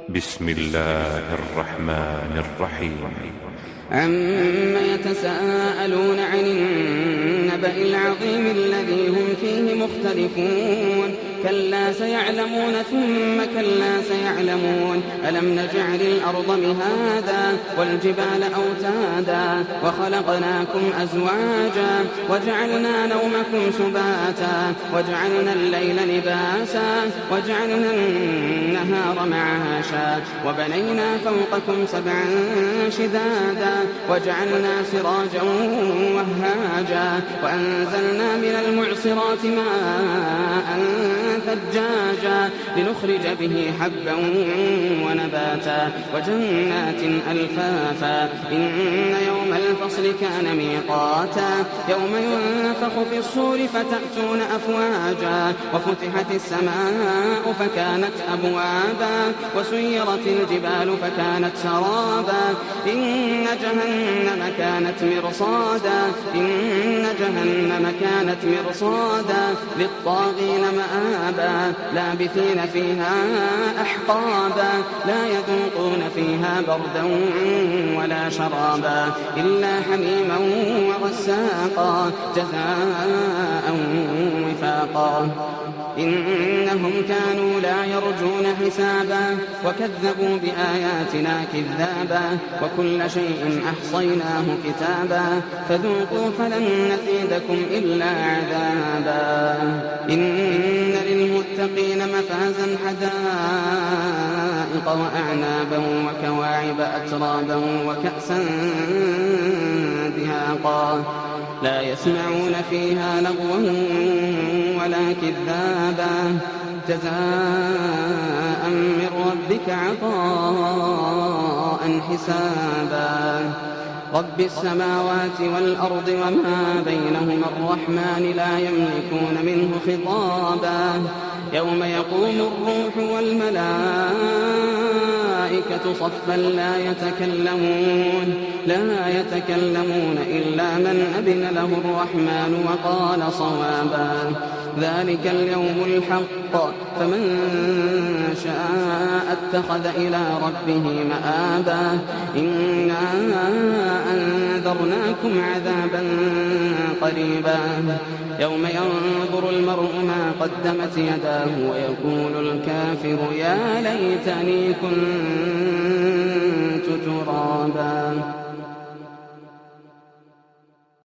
بسم الله الرحمن الرحيم. عما يتساءلون عن النبأ العظيم الذي هم فيه مختلفون كلا سيعلمون ثم كلا سيعلمون ألم نجعل الأرض مهادا والجبال أوتادا وخلقناكم أزواجا وجعلنا نومكم سباتا وجعلنا الليل لباسا وجعلنا النهار معاشا وبنينا فوقكم سبعا شدادا وجعلنا سراجا وهاجا وأنزلنا من المعصرات ماء ثجاجا لنخرج به حبا ونباتا وجنات ألفافا إن يوم الفصل كان ميقاتا يوم ينفخ في الصور فتأتون أفواجا وفتحت السماء فكانت أبوابا وسيرت الجبال فكانت سرابا إن جهنم كانت مرصادا إن جهنم كانت مرصادا للطاغين مآبا لابثين فيها أحقابا لا يذوقون فيها بردا ولا شرابا إلا حميما وغساقا جزاء وفاقا إنهم كانوا لا يرجون حسابا وكذبوا بآياتنا كذابا وكل شيء أحصيناه كتابا فذوقوا فلن نزيدكم إلا عذابا إن للمتقين مفازا حدائق وأعنابا وكواعب أترابا وكأسا دهاقا لا يسمعون فيها لغوا ولا كذابا جزاء من ربك عطاء حسابا رب السماوات والأرض وما بينهما الرحمن لا يملكون منه خطابا يوم يقوم الروح والملائكة صفا لا يتكلمون إلا من أذن له الرحمن وقال صوابا ذلك اليوم الحق فمن شاء اتخذ إلى ربه مآبا إنا أنذرناكم عذابا قريبا يوم ينظر المرء ما قدمت يداه ويقول الكافر يا ليتني كنت ترابا.